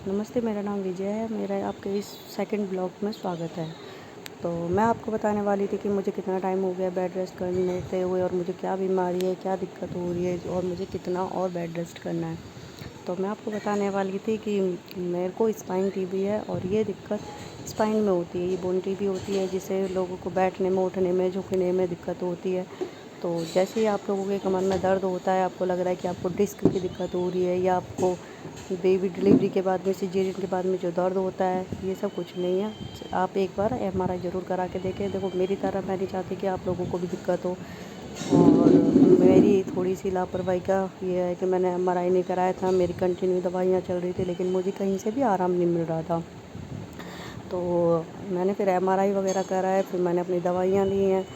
नमस्ते, मेरा नाम विजय है। मेरा आपके इस सेकंड ब्लॉग में स्वागत है। तो मैं आपको बताने वाली थी कि मुझे कितना टाइम हो गया बेड रेस्ट करते हुए और मुझे क्या बीमारी है, क्या दिक्कत हो रही है और मुझे कितना और बेड रेस्ट करना है। तो मैं आपको बताने वाली थी कि मेरे को स्पाइन टीबी है और ये दिक्कत स्पाइन में होती है। ये बोन टीबी होती है जिससे लोगों को बैठने में, उठने में, झुकने में दिक्कत होती है। तो जैसे ही आप लोगों के कमर में दर्द होता है, आपको लग रहा है कि आपको डिस्क की दिक्कत हो रही है या आपको बेबी डिलीवरी के बाद में, सिजेरियन के बाद में जो दर्द होता है, ये सब कुछ नहीं है। आप एक बार एमआरआई ज़रूर करा के देखें। देखो, मेरी तरह मैं नहीं चाहती कि आप लोगों को भी दिक्कत हो। और मेरी थोड़ी सी लापरवाही का ये है कि मैंने एमआरआई नहीं कराया था। मेरी कंटिन्यू दवाइयाँ चल रही थी लेकिन मुझे कहीं से भी आराम नहीं मिल रहा था। तो मैंने फिर एमआरआई वगैरह कराया, फिर मैंने अपनी दवाइयाँ ली हैं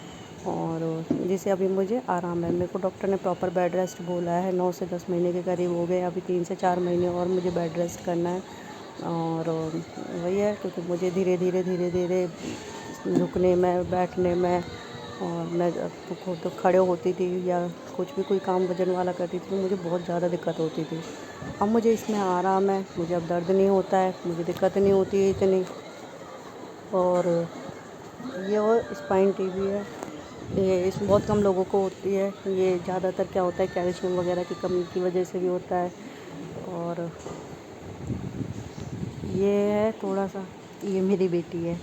और जिससे अभी मुझे आराम है। मेरे को डॉक्टर ने प्रॉपर बेड रेस्ट बोला है। 9 से 10 महीने के करीब हो गए। अभी 3 से 4 महीने और मुझे बेड रेस्ट करना है। और वही है, क्योंकि मुझे धीरे धीरे झुकने में, बैठने में, और मैं खुद तो खड़े होती थी या कुछ भी कोई काम वजन वाला करती थी तो मुझे बहुत ज़्यादा दिक्कत होती थी। अब मुझे इसमें आराम है, मुझे अब दर्द नहीं होता है, मुझे दिक्कत नहीं होती है इतनी। और ये वो स्पाइन टीबी है, ये इस बहुत कम लोगों को होती है। ये ज़्यादातर क्या होता है, कैल्शियम वगैरह की कमी की वजह से भी होता है। और ये है थोड़ा सा, ये मेरी बेटी है।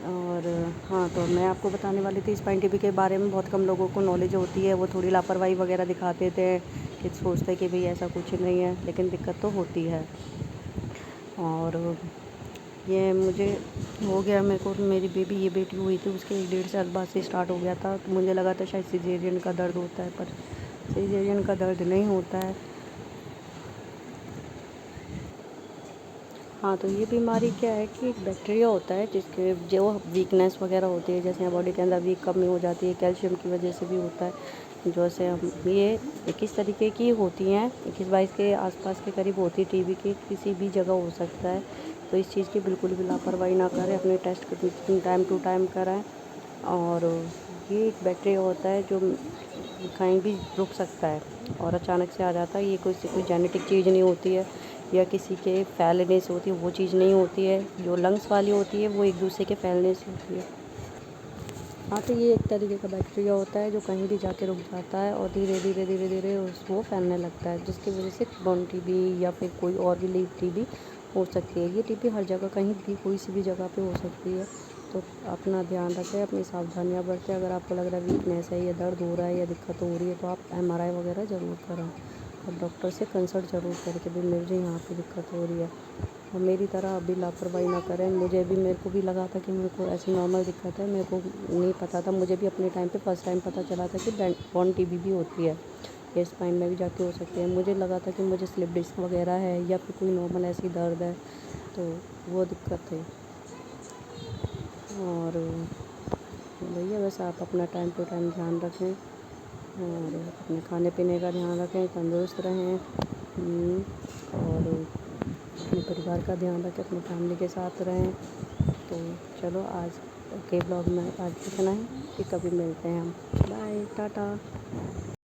और हाँ, तो मैं आपको बताने वाली थी स्पाइन टीबी के बारे में। बहुत कम लोगों को नॉलेज होती है। वो थोड़ी लापरवाही वगैरह दिखाते थे कि सोचते कि भाई ऐसा कुछ नहीं है, लेकिन दिक्कत तो होती है। और ये मुझे हो गया, मेरे को मेरी ये बेटी हुई थी उसके 1-1.5 साल बाद से स्टार्ट हो गया था। तो मुझे लगा था शायद सिजेरियन का दर्द होता है, पर सिजेरियन का दर्द नहीं होता है। हाँ, तो ये बीमारी क्या है कि एक बैक्टीरिया होता है जिसके जो वीकनेस वगैरह होती है, जैसे बॉडी के अंदर वीक कमी हो जाती है, कैल्शियम की वजह से भी होता है। जैसे हम ये 21 तरीके की होती हैं, 21-22 के आसपास के करीब होती है। टीबी की किसी भी जगह हो सकता है। तो इस चीज़ की बिल्कुल भी लापरवाही ना करें, अपने टेस्ट टाइम टू टाइम कराएं। और ये एक बैक्टीरिया होता है जो कहीं भी रुक सकता है और अचानक से आ जाता है। ये कोई जेनेटिक चीज़ नहीं होती है या किसी के फैलने से होती है, वो चीज़ नहीं होती है। जो लंग्स वाली होती है वो एक दूसरे के फैलने से होती है। हाँ, तो ये एक तरीके का बैक्टीरिया होता है जो कहीं भी जाके रुक जाता है और धीरे वो फैलने लगता है, जिसकी वजह से बोन टीबी या फिर कोई और भी लीफ टीबी हो सकती है। ये टीबी हर जगह, कहीं भी, कोई सी भी जगह पे हो सकती है। तो अपना ध्यान रखें, अपनी सावधानियाँ बरतें। अगर आपको लग रहा है वीकनेस है या दर्द हो रहा है या दिक्कत हो रही है तो आप एमआरआई वगैरह ज़रूर कराएं और डॉक्टर से कंसल्ट ज़रूर करें कि भाई मुझे यहाँ पे दिक्कत हो रही है। और मेरी तरह अभी लापरवाही ना करें। मेरे को भी लगा था कि मेरे को ऐसी नॉर्मल दिक्कत है, मेरे को नहीं पता था। मुझे भी अपने टाइम पे फर्स्ट टाइम पता चला था कि बोन टीबी भी होती है, ये स्पाइन में भी जाके हो सकती है। मुझे लगा था कि मुझे स्लिप डिस्क वगैरह है या फिर कोई नॉर्मल ऐसी दर्द है, तो वो दिक्कत थी। और भैया बस आप अपना टाइम टू टाइम ध्यान रखें और अपने खाने पीने का ध्यान रखें, तंदुरुस्त रहें। और अपने परिवार का ध्यान रखें, अपनी फैमिली के साथ रहें। तो चलो, आज के ब्लॉग में आज इतना ही, कि कभी मिलते हैं हम। बाय, टाटा।